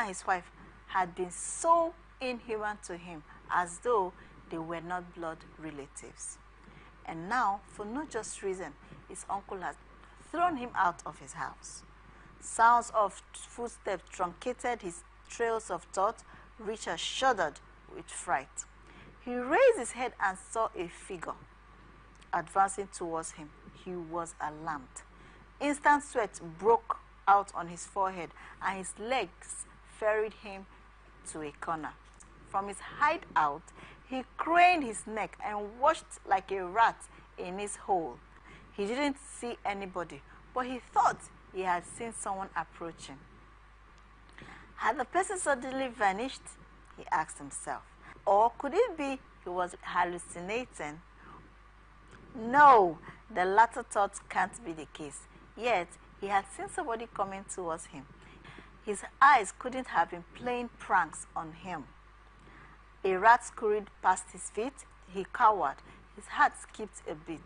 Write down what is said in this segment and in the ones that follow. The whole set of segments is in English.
and his wife had been so inhuman to him, as though they were not blood relatives. And now, for no just reason, his uncle had thrown him out of his house. Sounds of footsteps truncated his trails of thought. Richard shuddered with fright. He raised his head and saw a figure advancing towards him. He was alarmed. Instant sweat broke out on his forehead, and his legs ferried him to a corner. From his hideout, he craned his neck and watched like a rat in his hole. He didn't see anybody, but he thought he had seen someone approaching. Had the person suddenly vanished? He asked himself. Or could it be he was hallucinating? No, the latter thought can't be the case. Yet, he had seen somebody coming towards him. His eyes couldn't have been playing pranks on him. A rat scurried past his feet. He cowered. His heart skipped a beat.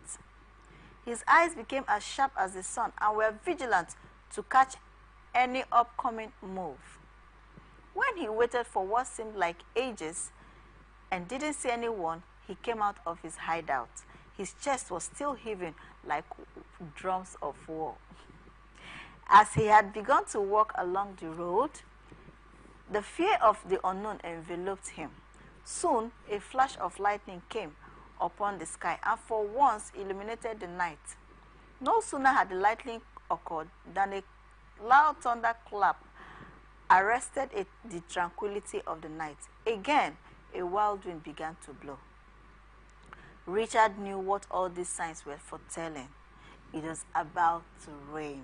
His eyes became as sharp as the sun and were vigilant to catch any upcoming move. When he waited for what seemed like ages and didn't see anyone, he came out of his hideout. His chest was still heaving like drums of war. As he had begun to walk along the road, the fear of the unknown enveloped him. Soon, a flash of lightning came upon the sky and for once illuminated the night. No sooner had the lightning occurred than a loud thunderclap arrested the tranquility of the night. Again, a wild wind began to blow. Richard knew what all these signs were foretelling. It was about to rain.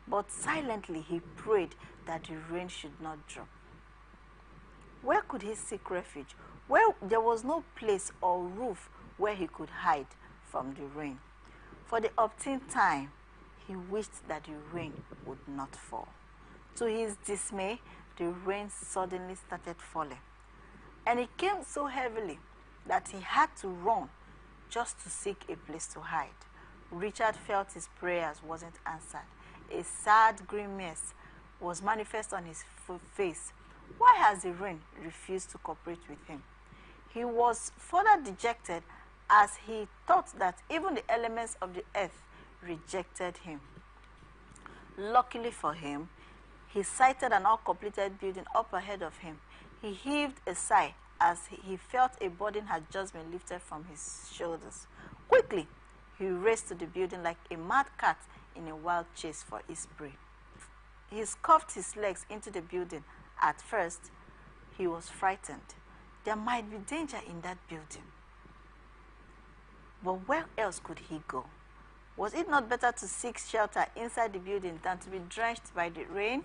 But silently he prayed that the rain should not drop. Where could he seek refuge? Where there was no place or roof where he could hide from the rain. For the umpteenth time, he wished that the rain would not fall. To his dismay, the rain suddenly started falling. And it came so heavily that he had to run just to seek a place to hide. Richard felt his prayers wasn't answered. A sad grimace was manifest on his face. Why has the rain refused to cooperate with him? He was further dejected as he thought that even the elements of the earth rejected him. Luckily for him, he sighted an uncompleted building up ahead of him. He heaved a sigh as he felt a burden had just been lifted from his shoulders. Quickly, he raced to the building like a mad cat in a wild chase for his prey. He scuffed his legs into the building. At first, he was frightened. There might be danger in that building. But where else could he go? Was it not better to seek shelter inside the building than to be drenched by the rain?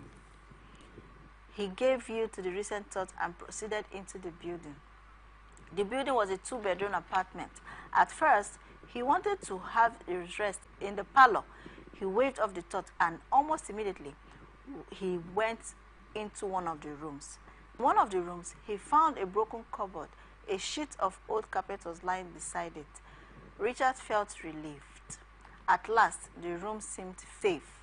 He gave ear to the recent thought and proceeded into the building. The building was a 2-bedroom apartment. At first, he wanted to have a rest in the parlor. He waved off the thought and almost immediately he went into one of the rooms. In one of the rooms, he found a broken cupboard. A sheet of old carpet was lying beside it. Richard felt relieved. At last, the room seemed safe.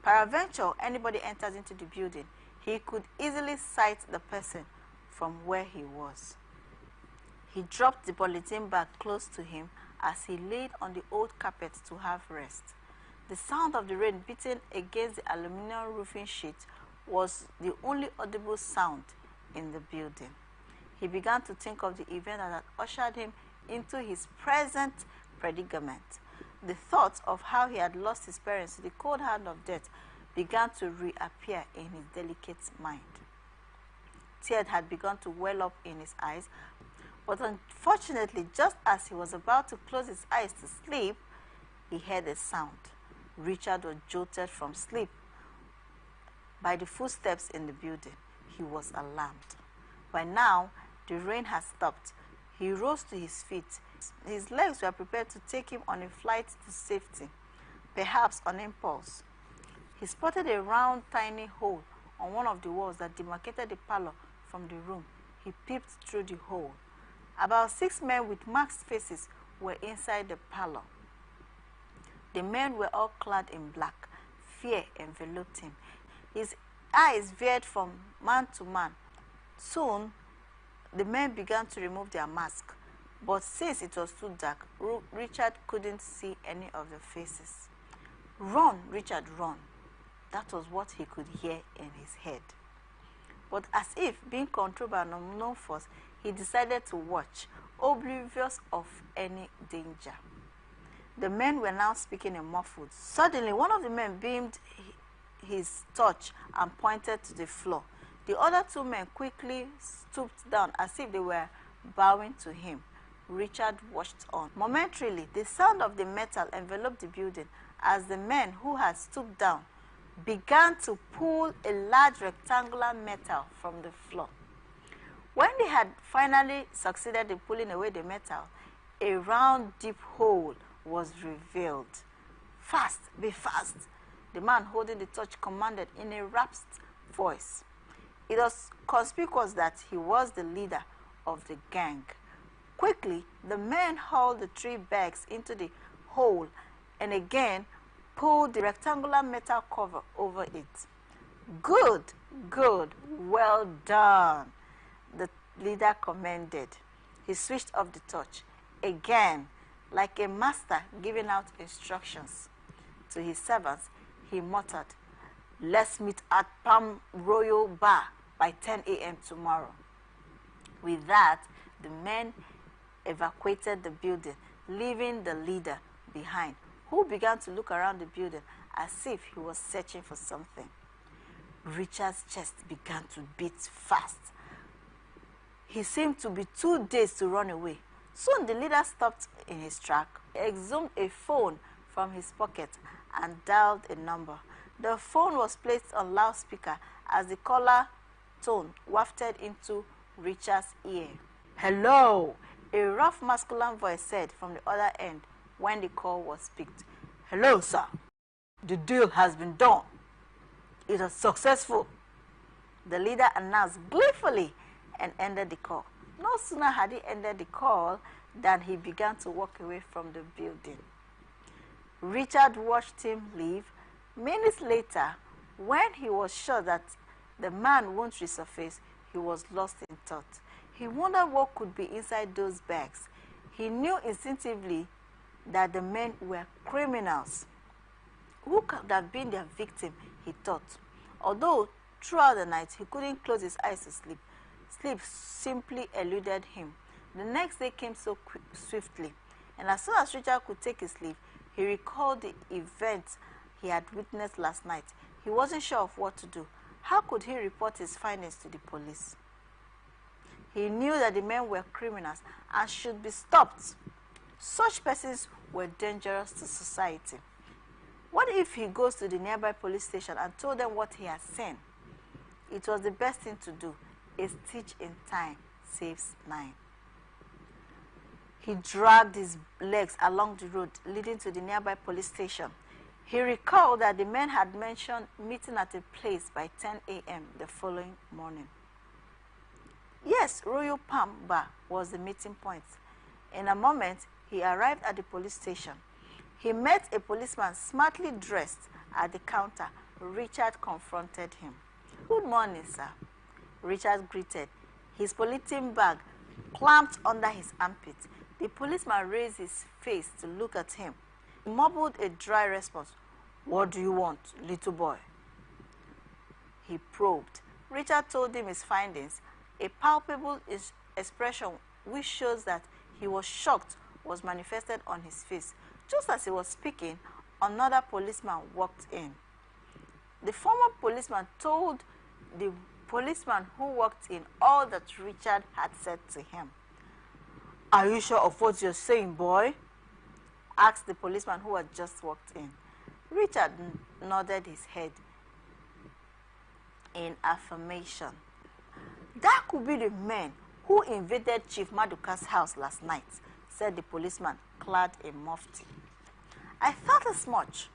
Peradventure, anybody enters into the building, he could easily sight the person from where he was. He dropped the bulletin bag close to him as he laid on the old carpet to have rest. The sound of the rain beating against the aluminum roofing sheet was the only audible sound in the building. He began to think of the event that had ushered him into his present predicament. The thought of how he had lost his parents to the cold hand of death began to reappear in his delicate mind. Tears had begun to well up in his eyes, but unfortunately, just as he was about to close his eyes to sleep, he heard a sound. Richard was jolted from sleep by the footsteps in the building. He was alarmed. By now, the rain had stopped. He rose to his feet. His legs were prepared to take him on a flight to safety, perhaps on impulse. He spotted a round, tiny hole on one of the walls that demarcated the parlor from the room. He peeped through the hole. About 6 men with masked faces were inside the parlor. The men were all clad in black. Fear enveloped him. His eyes veered from man to man. Soon, the men began to remove their masks, but since it was too dark, Richard couldn't see any of the faces. "Run, Richard, run." That was what he could hear in his head. But as if being controlled by an unknown force, he decided to watch, oblivious of any danger. The men were now speaking in muffled. Suddenly, one of the men beamed his torch and pointed to the floor. The other two men quickly stooped down as if they were bowing to him. Richard watched on. Momentarily, the sound of the metal enveloped the building as the men who had stooped down began to pull a large rectangular metal from the floor. When they had finally succeeded in pulling away the metal, a round, deep hole was revealed. "Fast, be fast," the man holding the torch commanded in a rasped voice. It was conspicuous that he was the leader of the gang. Quickly, the men hauled the 3 bags into the hole and again pulled the rectangular metal cover over it. "Good, good, well done," the leader commended. He switched off the torch. Again, like a master giving out instructions to his servants, he muttered, "Let's meet at Palm Royal Bar by 10 a.m. tomorrow." With that, the men evacuated the building, leaving the leader behind, who began to look around the building as if he was searching for something. Richard's chest began to beat fast. He seemed to be too dazed to run away. Soon the leader stopped in his track, exhumed a phone from his pocket, and dialed a number. The phone was placed on loudspeaker as the caller tone wafted into Richard's ear. "Hello," a rough masculine voice said from the other end when the call was picked. "Hello, sir. The deal has been done. It was successful," the leader announced gleefully and ended the call. No sooner had he ended the call than he began to walk away from the building. Richard watched him leave. Minutes later, when he was sure that the man won't resurface, he was lost in thought. He wondered what could be inside those bags. He knew instinctively that the men were criminals. Who could have been their victim, he thought. Although throughout the night he couldn't close his eyes to sleep. Sleep simply eluded him. The next day came so swiftly, and as soon as Richard could take his leave, he recalled the events he had witnessed last night. He wasn't sure of what to do. How could he report his findings to the police? He knew that the men were criminals and should be stopped. Such persons were dangerous to society. What if he goes to the nearby police station and told them what he had seen? It was the best thing to do. A stitch in time saves 9. He dragged his legs along the road leading to the nearby police station. He recalled that the men had mentioned meeting at a place by 10 a.m. the following morning. Yes, Royal Palm Bar was the meeting point. In a moment, he arrived at the police station. He met a policeman smartly dressed at the counter. Richard confronted him. "Good morning, sir," Richard greeted, his polythene bag clamped under his armpit. The policeman raised his face to look at him. He mumbled a dry response. "What do you want, little boy?" He probed. Richard told him his findings. A palpable expression which shows that he was shocked was manifested on his face. Just as he was speaking, another policeman walked in. The former policeman told the policeman who walked in all that Richard had said to him. "Are you sure of what you're saying, boy?" asked the policeman who had just walked in. Richard nodded his head in affirmation. "That could be the men who invaded Chief Maduka's house last night," said the policeman, clad in mufti. "I thought as much,"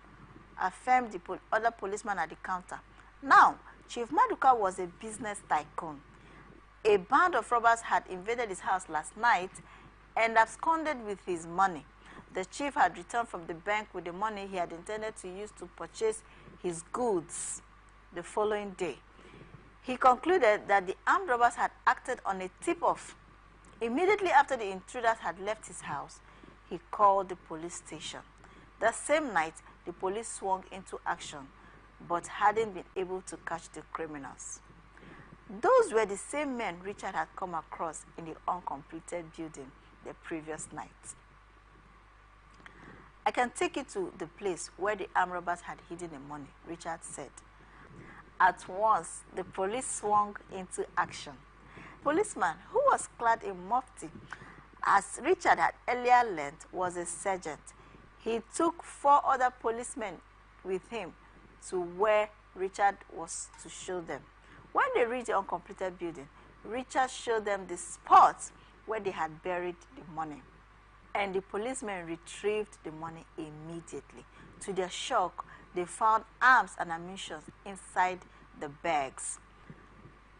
affirmed the other policeman at the counter. Now, Chief Maduka was a business tycoon. A band of robbers had invaded his house last night and absconded with his money. The chief had returned from the bank with the money he had intended to use to purchase his goods. the following day. He concluded that the armed robbers had acted on a tip-off. Immediately after the intruders had left his house, he called the police station. That same night, the police swung into action, but hadn't been able to catch the criminals. Those were the same men Richard had come across in the uncompleted building the previous night. I can take you to the place where the armed robbers had hidden the money, Richard said. At once, the police swung into action. The policeman, who was clad in mufti, as Richard had earlier learned, was a sergeant. He took 4 other policemen with him to where Richard was to show them. When they reached the uncompleted building, Richard showed them the spot where they had buried the money. And the policemen retrieved the money immediately. To their shock, they found arms and ammunition inside the bags.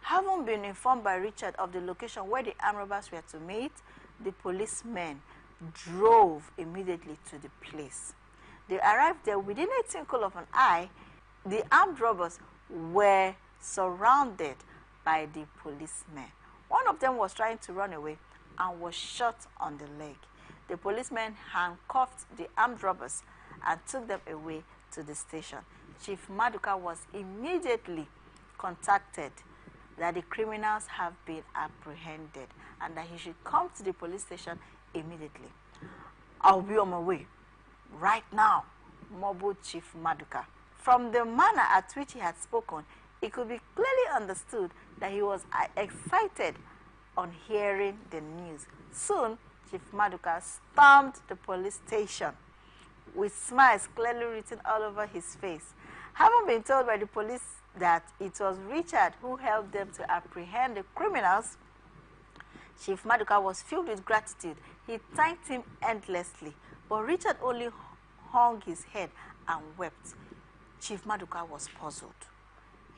Having been informed by Richard of the location where the armed robbers were to meet, the policemen drove immediately to the place. They arrived there within a twinkle of an eye. The armed robbers were surrounded by the policemen. One of them was trying to run away and was shot on the leg. The policemen handcuffed the armed robbers and took them away to the station. Chief Maduka was immediately contacted that the criminals have been apprehended and that he should come to the police station immediately. I'll be on my way right now, mumbled Chief Maduka. From the manner at which he had spoken, it could be clearly understood that he was excited on hearing the news. Soon, Chief Maduka stormed the police station with smiles clearly written all over his face. Having been told by the police that it was Richard who helped them to apprehend the criminals, Chief Maduka was filled with gratitude. He thanked him endlessly, but Richard only hung his head and wept. Chief Maduka was puzzled.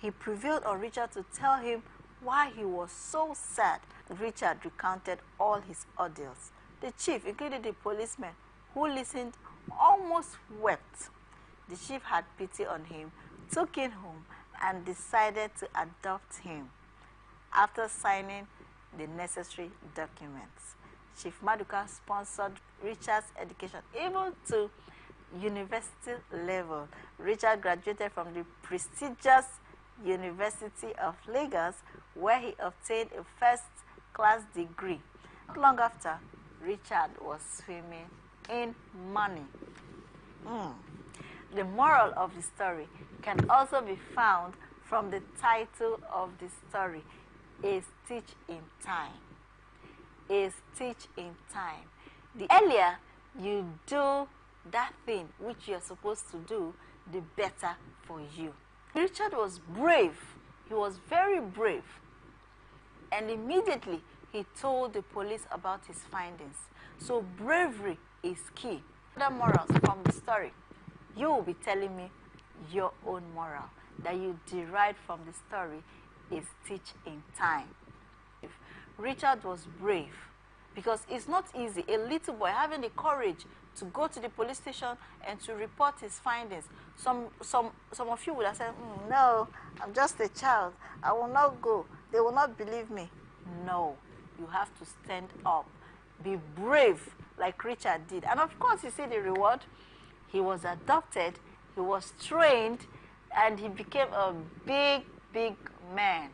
He prevailed on Richard to tell him why he was so sad. Richard recounted all his ordeals. The chief, including the policeman who listened, almost wept. The chief had pity on him, took him home, and decided to adopt him after signing the necessary documents. Chief Maduka sponsored Richard's education even to university level. Richard graduated from the prestigious University of Lagos, where he obtained a first-class degree. Not long after, Richard was swimming in money. The moral of the story can also be found from the title of the story, A Stitch in Time. A Stitch in Time. The earlier you do that thing which you're supposed to do, the better for you. Richard was brave. He was very brave. And immediately he told the police about his findings. So bravery is key. The morals from the story. You will be telling me your own moral that you derived from the story, A Stitch in Time. Richard was brave because it's not easy. A little boy having the courage to go to the police station and to report his findings. Some of you would have said, no, I'm just a child. I will not go. They will not believe me. No, you have to stand up. Be brave like Richard did. And of course, you see the reward. He was adopted, he was trained, and he became a big, big man.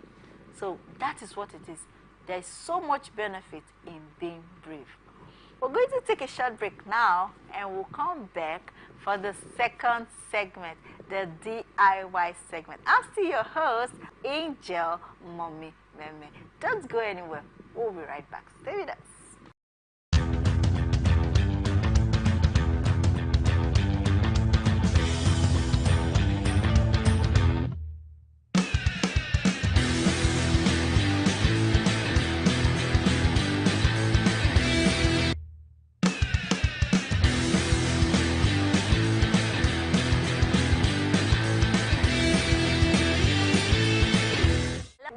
So that is what it is. There is so much benefit in being brave. We're going to take a short break now, and we'll come back for the second segment, the DIY segment. I'm still your host, Angel Mommy Meme. Don't go anywhere. We'll be right back. Stay with us.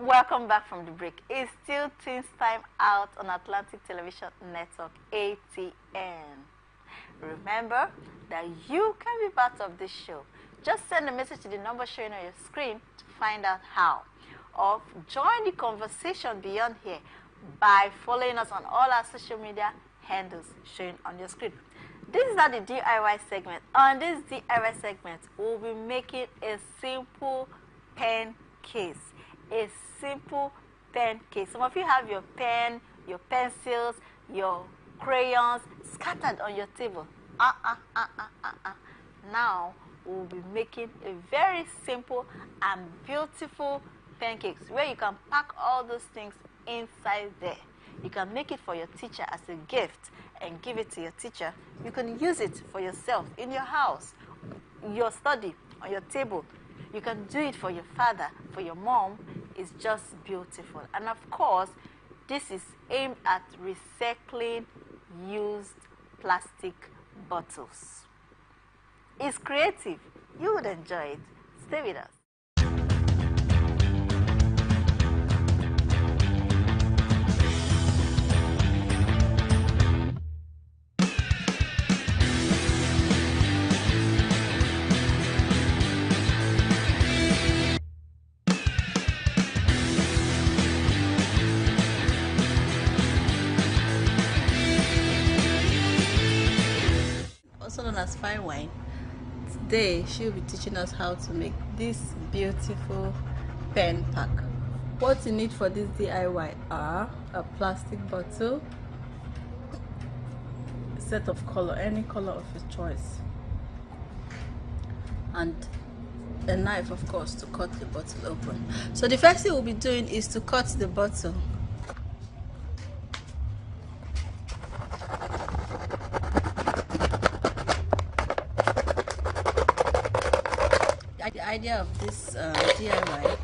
Welcome back from the break. It's still Teens Time out on Atlantic Television Network, ATN. Remember that you can be part of this show. Just send a message to the number showing on your screen to find out how. Or join the conversation beyond here by following us on all our social media handles shown on your screen. This is not the DIY segment. On this DIY segment, we'll be making a simple pen case. A simple pen case. Some of you have your pen, your pencils, your crayons scattered on your table. Now, we'll be making a very simple and beautiful pancakes where you can pack all those things inside there. You can make it for your teacher as a gift and give it to your teacher. You can use it for yourself in your house, your study, on your table. You can do it for your father, for your mom. It's just beautiful. And of course, this is aimed at recycling used plastic bottles. It's creative. You would enjoy it. Stay with us. Also known as fine wine. Today she'll be teaching us how to make this beautiful pen pack. What you need for this DIY are a plastic bottle, a set of color, any color of your choice, and a knife, of course, to cut the bottle open. So the first thing we'll be doing is to cut the bottle. The idea of this DIY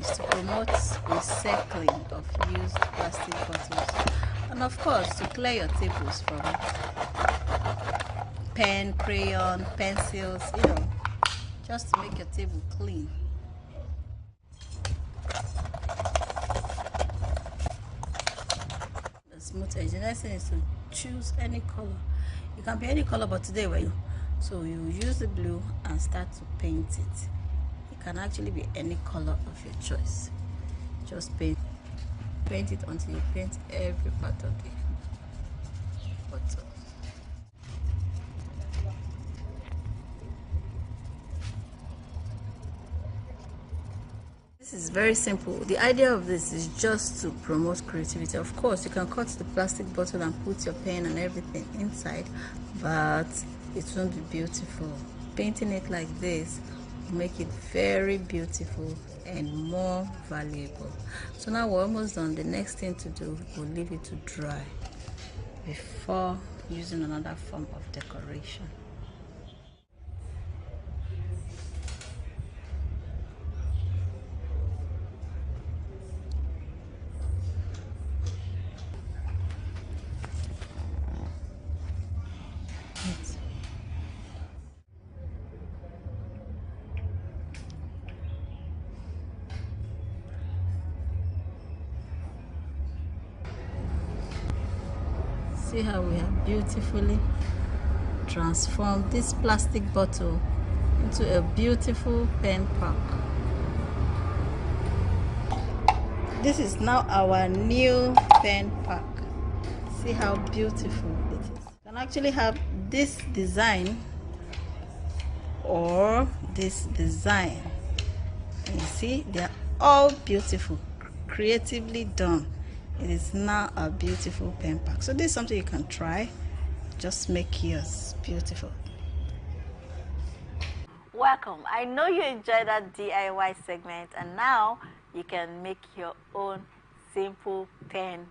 is to promote recycling of used plastic bottles, and of course to clear your tables from pen, crayon, pencils, just to make your table clean. The smooth edge. The next thing is to choose any color. It can be any color, but today so you use the blue and start to paint it. It can actually be any color of your choice. Just paint it until you paint every part of the bottle. This is very simple. The idea of this is just to promote creativity. Of course, you can cut the plastic bottle and put your pen and everything inside, but it won't be beautiful. Painting it like this will make it very beautiful and more valuable. So now we're almost done. The next thing to do, we'll leave it to dry before using another form of decoration. See how we have beautifully transformed this plastic bottle into a beautiful pen pack. This is now our new pen pack. See how beautiful it is. You can actually have this design or this design. And you see, they are all beautiful, creatively done. It is now a beautiful pen pack. So this is something you can try. Just make yours beautiful. Welcome. I know you enjoyed that DIY segment, and now you can make your own simple pen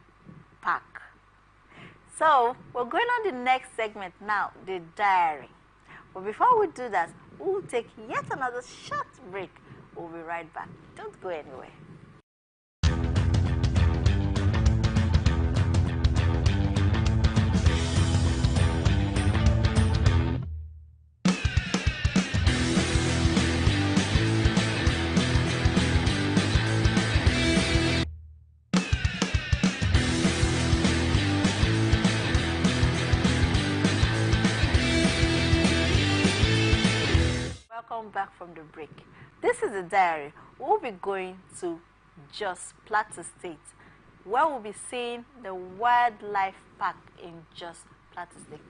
pack. So we're going on the next segment now, the diary. But before we do that, we'll take yet another short break. We'll be right back. Don't go anywhere. Welcome back from the break. This is the diary. We'll be going to Jos Plateau State, where we'll be seeing the wildlife park in Jos Plateau State.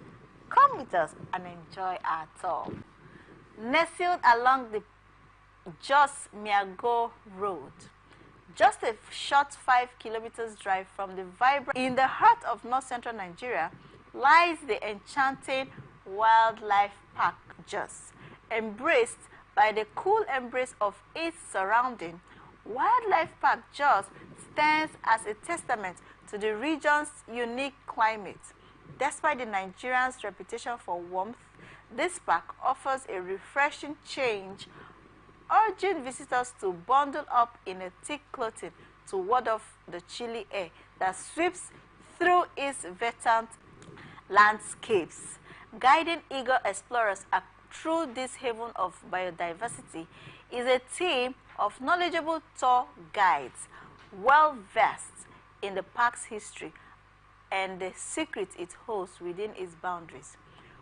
Come with us and enjoy our tour. Nestled along the Jos Miago Road, just a short 5 kilometers drive from the vibrant, in the heart of north-central Nigeria, lies the enchanting wildlife park Jos. Embraced by the cool embrace of its surrounding, Wildlife Park Jos stands as a testament to the region's unique climate. Despite the Nigerians' reputation for warmth, this park offers a refreshing change, urging visitors to bundle up in a thick clothing to ward off the chilly air that sweeps through its verdant landscapes. Guiding eager explorers through this haven of biodiversity is a team of knowledgeable tour guides, well versed in the park's history and the secrets it holds within its boundaries.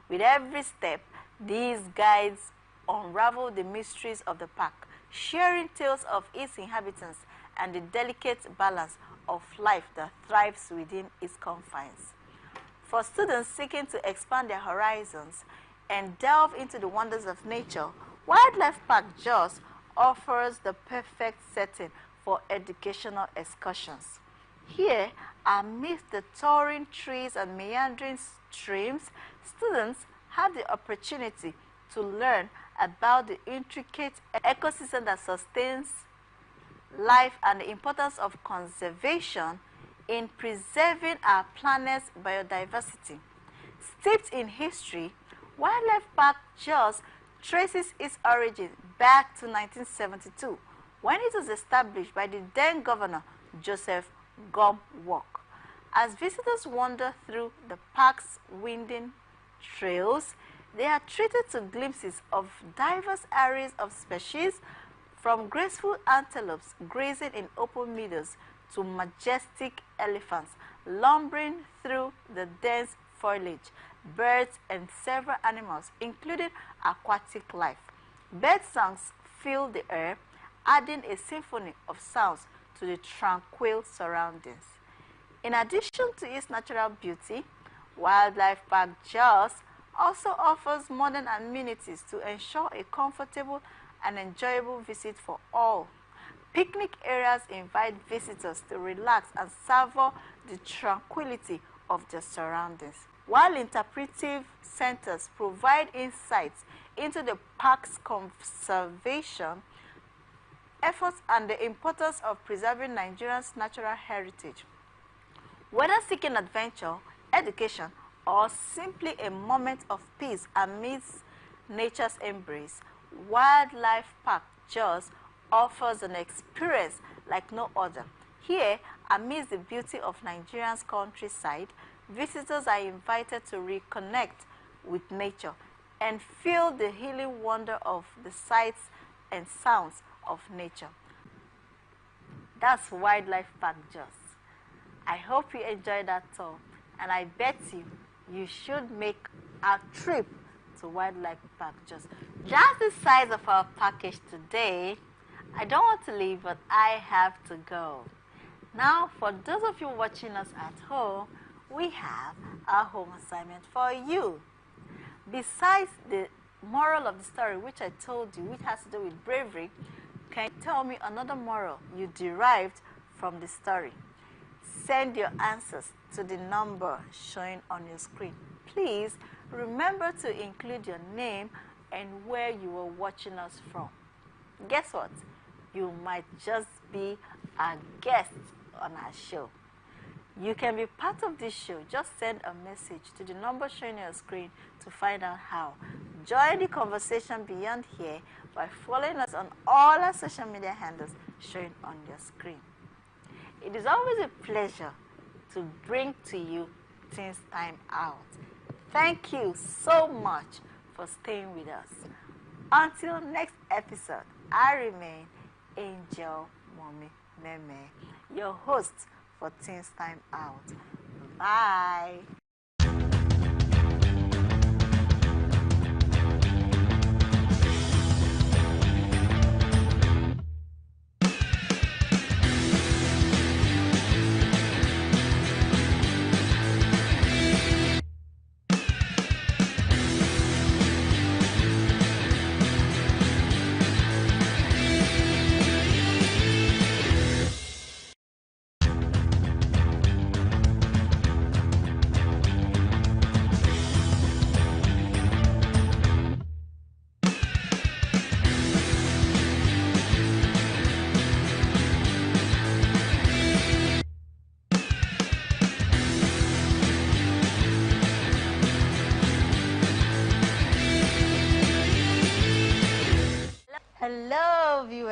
With every step, these guides unravel the mysteries of the park, sharing tales of its inhabitants and the delicate balance of life that thrives within its confines. For students seeking to expand their horizons and delve into the wonders of nature, Wildlife Park Jos offers the perfect setting for educational excursions. Here, amidst the towering trees and meandering streams, students have the opportunity to learn about the intricate ecosystem that sustains life and the importance of conservation in preserving our planet's biodiversity. Steeped in history, Wildlife Park Jos traces its origin back to 1972, when it was established by the then governor, Joseph Gomwalk. As visitors wander through the park's winding trails, they are treated to glimpses of diverse arrays of species, from graceful antelopes grazing in open meadows to majestic elephants lumbering through the dense foliage, birds and several animals, including aquatic life. Bird songs fill the air, adding a symphony of sounds to the tranquil surroundings. In addition to its natural beauty, Wildlife Park Jos also offers modern amenities to ensure a comfortable and enjoyable visit for all. Picnic areas invite visitors to relax and savor the tranquility of their surroundings, while interpretive centers provide insights into the park's conservation efforts and the importance of preserving Nigeria's natural heritage. Whether seeking adventure, education, or simply a moment of peace amidst nature's embrace, Wildlife Park Jos offers an experience like no other. Here, amidst the beauty of Nigeria's countryside, visitors are invited to reconnect with nature and feel the healing wonder of the sights and sounds of nature. That's Wildlife Park Jos. I hope you enjoyed that tour, and I bet you should make a trip to Wildlife Park Jos. That's the size of our package today. I don't want to leave, but I have to go. Now, for those of you watching us at home, we have our home assignment for you. Besides the moral of the story, which I told you, which has to do with bravery, can you tell me another moral you derived from the story? Send your answers to the number showing on your screen. Please remember to include your name and where you are watching us from. Guess what? You might just be a guest on our show. You can be part of this show. Just send a message to the number showing on your screen to find out how. Join the conversation beyond here by following us on all our social media handles showing on your screen. It is always a pleasure to bring to you Teens Time Out. Thank you so much for staying with us. Until next episode, I remain Angel Mommy Meme, your host for Teens Time Out. Bye.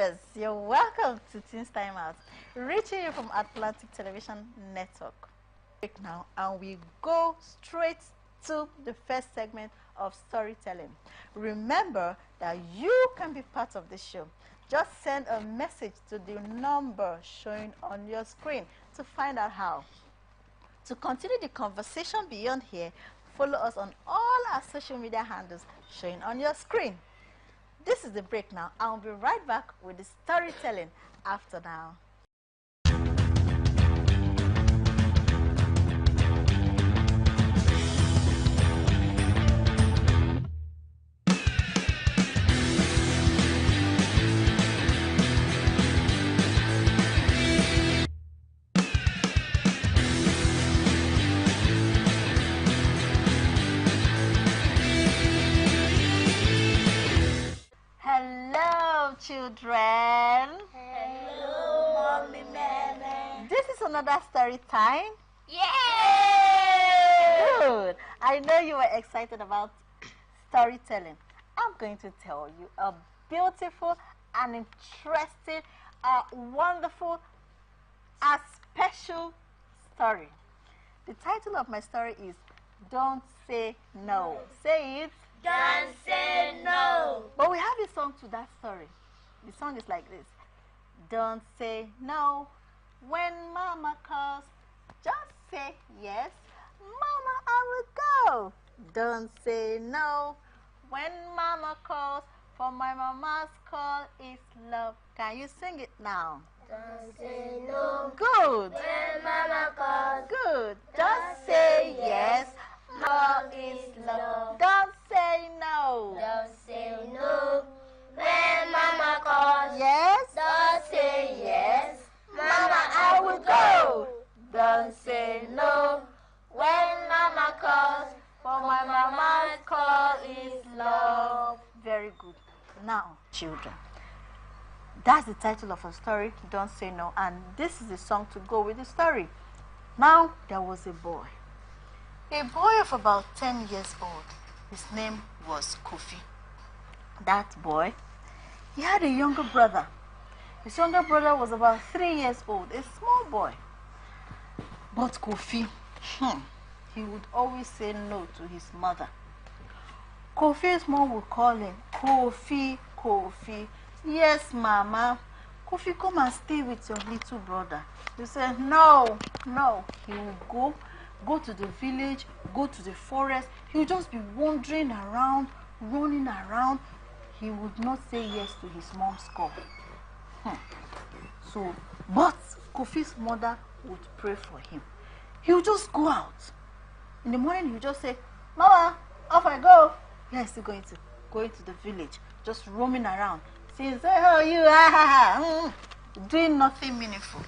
Yes, you're welcome to Teens Time Out, reaching you from Atlantic Television Network. Now, and we go straight to the first segment of storytelling. Remember that you can be part of this show. Just send a message to the number showing on your screen to find out how. To continue the conversation beyond here, follow us on all our social media handles showing on your screen. This is the break now. I'll be right back with the storytelling after now. Hello, children. Hello, Mommy Mary. This is another story time. Yay! Good. I know you were excited about storytelling. I'm going to tell you a beautiful and interesting, wonderful, special story. The title of my story is Don't Say No. Say it. Don't say no. But we have a song to that story. The song is like this. Don't say no when Mama calls. Just say yes. Mama, I will go. Don't say no when Mama calls. For my mama's call is love. Can you sing it now? Don't say no Good. when Mama calls. Good. Just say yes. Love is love. Don't say no. Don't say no when Mama calls. Yes. Don't say yes. Mama, I will go. Don't say no when Mama calls. For my mama's call is love. Very good. Now, children, that's the title of a story, Don't Say No. And this is the song to go with the story. Now, there was a boy. A boy of about 10 years old. His name was Kofi. That boy, he had a younger brother. His younger brother was about 3 years old, a small boy. But Kofi, he would always say no to his mother. Kofi's mom would call him, Kofi, Kofi. Yes, Mama. Kofi, come and stay with your little brother. He said, no. He will go to the village, go to the forest. He would just be wandering around, running around. He would not say yes to his mom's call. But Kofi's mother would pray for him. He would just go out. In the morning, he would just say, Mama, off I go. Yeah, he's still going to the village, just roaming around. Saying, oh, you, doing nothing meaningful.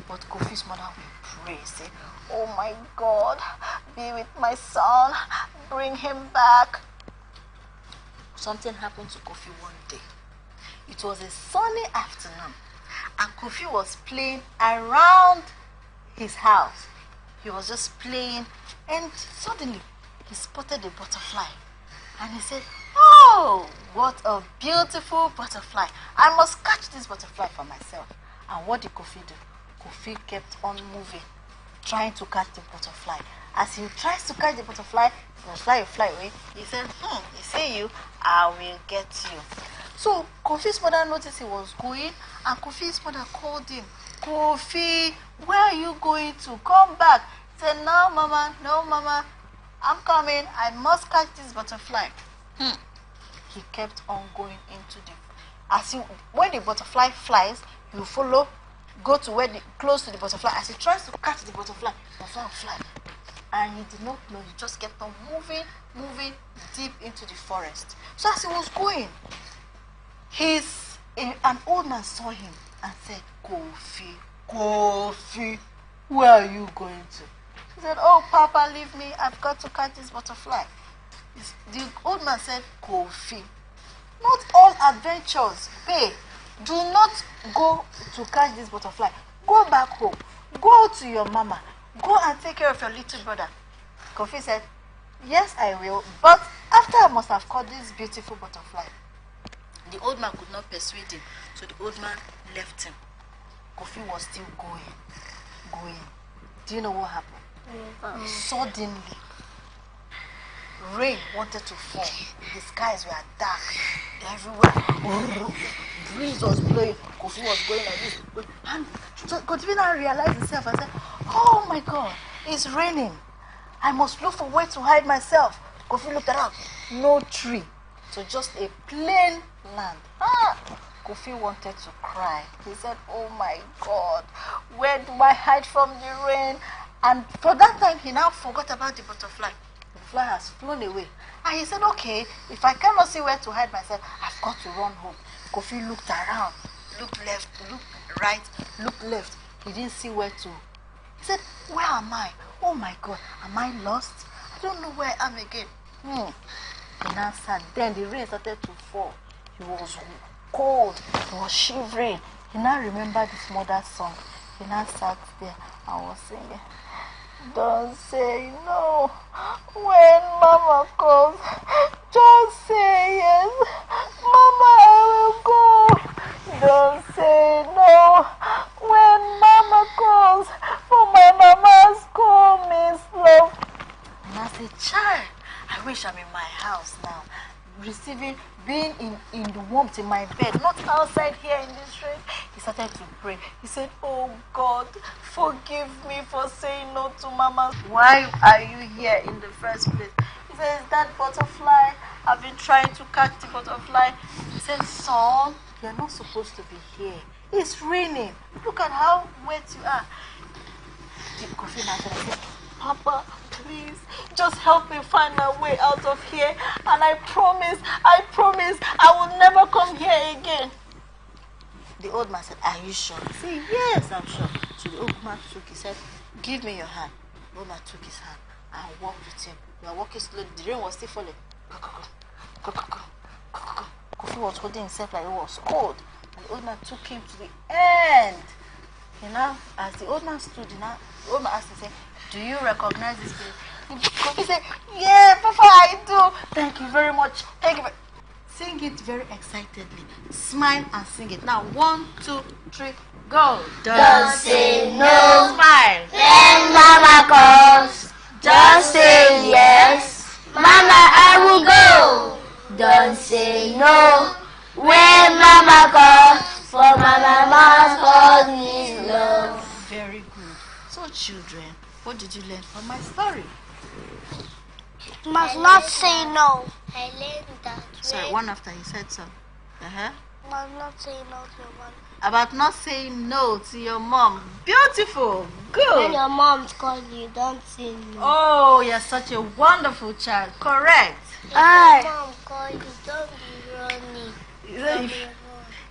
But Kofi's mother would pray, say, oh my God, be with my son, bring him back. Something happened to Kofi one day. It was a sunny afternoon, and Kofi was playing around his house. He was just playing, and suddenly he spotted a butterfly. And he said, oh, what a beautiful butterfly. I must catch this butterfly for myself. And what did Kofi do? Kofi kept on moving, trying to catch the butterfly. As he tries to catch the butterfly will fly away. He said, you see you, I will get you. So Kofi's mother noticed he was going, and Kofi's mother called him. Kofi, where are you going to? Come back. He said, no, Mama, I'm coming. I must catch this butterfly. He kept on going into when the butterfly flies, you follow, go to close to the butterfly. As he tries to catch the butterfly will fly. And he did not know. He just kept on moving deep into the forest. So as he was going, an old man saw him and said, Kofi, where are you going to? He said, oh, Papa, leave me. I've got to catch this butterfly. The old man said, Kofi, not all adventures pay. Do not go to catch this butterfly. Go back home. Go to your mama. Go and take care of your little brother. Kofi said, yes, I will. But after I must have caught this beautiful butterfly. The old man could not persuade him So the old man left him. Kofi was still going. Do you know what happened? Suddenly, rain wanted to fall. The skies were dark. Everywhere. Breeze was blowing. Kofi was going like this. And so Kofi now realized himself and said, oh my God, it's raining. I must look for where to hide myself. Kofi looked around. No tree. So just a plain land. Kofi wanted to cry. He said, oh my God, where do I hide from the rain? And for that time, he now forgot about the butterfly. The fly has flown away. And he said, okay, if I cannot see where to hide myself, I've got to run home. Kofi looked around, looked left, looked right, looked left. He didn't see where to. He said, where am I? Oh my God, am I lost? I don't know where I am again. He now sat. Then the rain started to fall. He was cold. He was shivering. He now remembered his mother's song. He now sat there and was singing. Don't say no when Mama calls. Just say yes. Mama, I will go. Don't say no when Mama calls. For my Mama's call means love. And I said, child, I wish I'm in my house now. Being in the warmth in my bed, not outside here in this rain. He started to pray. He said, oh God, forgive me for saying no to Mama. Why are you here in the first place? He says, that butterfly, I've been trying to catch the butterfly. He said, son, you're not supposed to be here. It's raining. Look at how wet you are. The coffee now said, Papa, please, just help me find my way out of here. And I promise, I will never come here again. The old man said, are you sure? He said, yes, I'm sure. So the old man he said, give me your hand. The old man took his hand and walked with him. They were walking slowly. The rain was still falling. Kofi was holding himself like it was cold. And the old man took him to the end. You know, as the old man stood, the old man asked him, do you recognize this place? He said, yeah, Papa, I do. Thank you very much. Thank you. Sing it very excitedly. Smile and sing it. Now, 1, 2, 3, go. Don't say no. Smile. When Mama calls, just say yes. Mama, I will go. Don't say no. When Mama calls, for my Mama's call me love. Very good. So, children, what did you learn from my story? Must not say no. I learned that. Sorry, one after you said so. Must not say no to your mom. About not saying no to your mom. Beautiful. Good. When your mom calls you, don't say no. Oh, you're such a wonderful child. Correct. If your mom calls you, don't be running.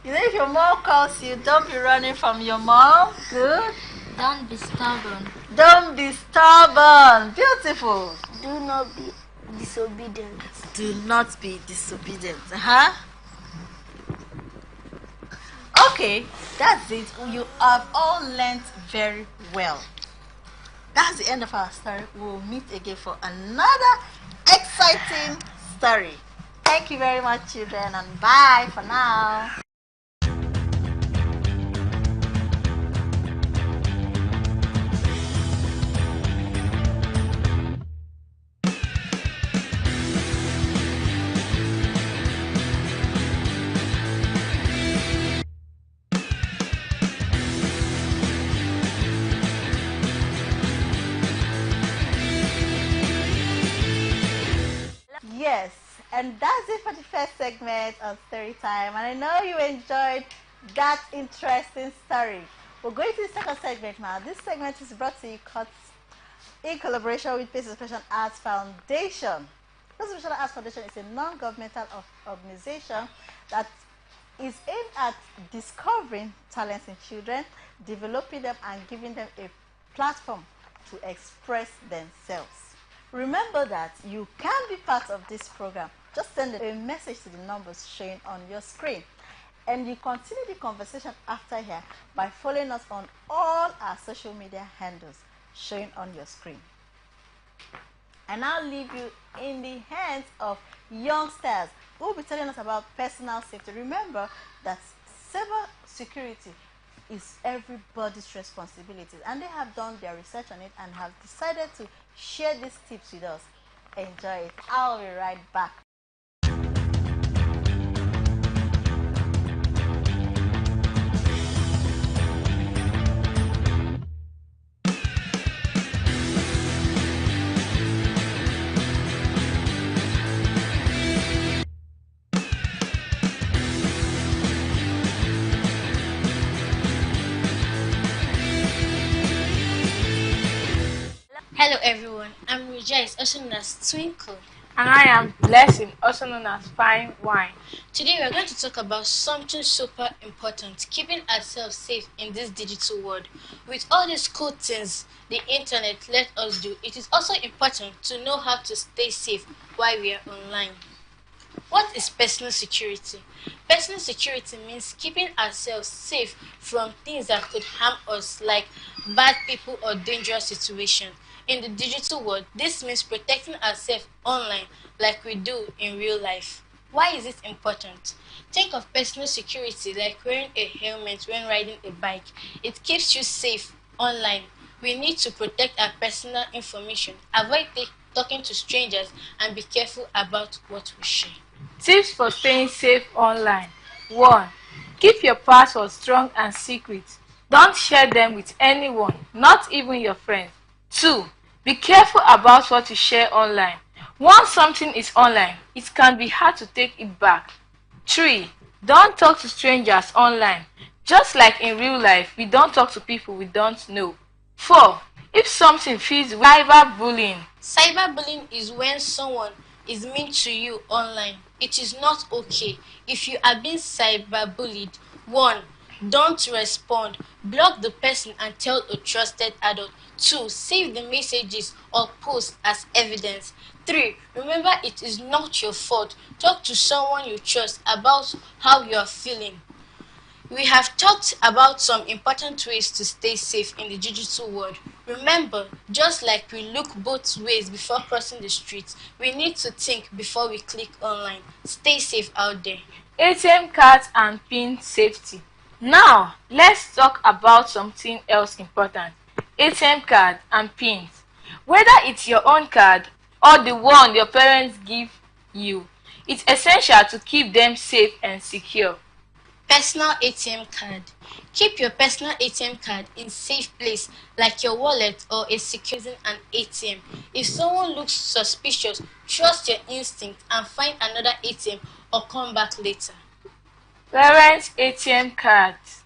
If your mom calls you, don't be running from your mom. Good. Don't be stubborn. Don't be stubborn. Beautiful. Do not be disobedient. Do not be disobedient. Okay, that's it. You have all learned very well. That's the end of our story. We'll meet again for another exciting story. Thank you very much, children, and bye for now. Yes, and that's it for the first segment of Story Time. And I know you enjoyed that interesting story. We're going to the second segment now. This segment is brought to you in collaboration with Peace Expression Arts Foundation. Peace Expression Arts Foundation is a non-governmental organization that is aimed at discovering talents in children, developing them, and giving them a platform to express themselves. Remember that you can be part of this program. Just send a message to the numbers showing on your screen. And you continue the conversation after here by following us on all our social media handles showing on your screen. And I'll leave you in the hands of youngsters who will be telling us about personal safety. Remember that cyber security is everybody's responsibility, and they have done their research on it and have decided to share these tips with us. Enjoy it. I'll be right back. Hello everyone, I'm Rejoice, also known as Twinkle. And I am Blessing, also known as Fine Wine. Today we are going to talk about something super important, keeping ourselves safe in this digital world. With all these cool things the internet let us do, it is also important to know how to stay safe while we are online. What is personal security? Personal security means keeping ourselves safe from things that could harm us, like bad people or dangerous situations. In the digital world, this means protecting ourselves online like we do in real life. Why is it important? Think of personal security like wearing a helmet when riding a bike. It keeps you safe online. We need to protect our personal information, avoid talking to strangers, and be careful about what we share. Tips for staying safe online. 1. Keep your passwords strong and secret. Don't share them with anyone, not even your friends. 2. Be careful about what you share online. Once something is online, it can be hard to take it back. 3. Don't talk to strangers online. Just like in real life, we don't talk to people we don't know. 4. If something feels cyberbullying. Cyberbullying is when someone is mean to you online. It is not okay. If you are being cyberbullied, 1. Don't respond. Block the person and tell a trusted adult. 2. Save the messages or posts as evidence. 3. Remember, it is not your fault. Talk to someone you trust about how you are feeling. We have talked about some important ways to stay safe in the digital world. Remember, just like we look both ways before crossing the street, we need to think before we click online. Stay safe out there. ATM cards and PIN safety. Now, let's talk about something else important. ATM card and PINs. Whether it's your own card or the one your parents give you, it's essential to keep them safe and secure. Personal ATM card. Keep your personal ATM card in safe place like your wallet or a securing an ATM. If someone looks suspicious, trust your instinct and find another ATM or come back later. Parents' ATM cards.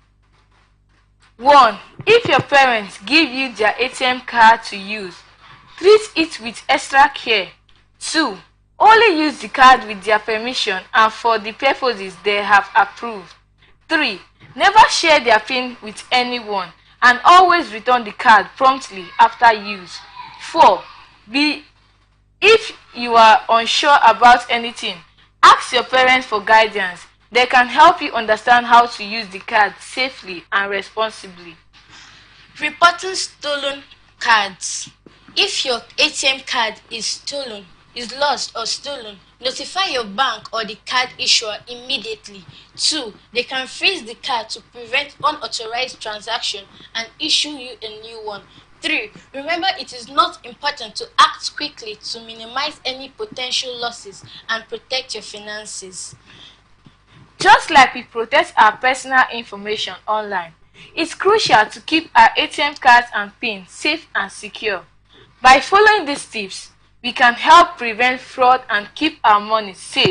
1. If your parents give you their ATM card to use, treat it with extra care. 2. Only use the card with their permission and for the purposes they have approved. 3. Never share their PIN with anyone and always return the card promptly after use. 4. If you are unsure about anything, ask your parents for guidance. They can help you understand how to use the card safely and responsibly. Reporting stolen cards. If your ATM card is lost or stolen, notify your bank or the card issuer immediately. 2. They can freeze the card to prevent unauthorized transaction and issue you a new one. 3. Remember, it is not important to act quickly to minimize any potential losses and protect your finances. Just like we protect our personal information online, it's crucial to keep our ATM cards and PIN safe and secure. By following these tips, we can help prevent fraud and keep our money safe.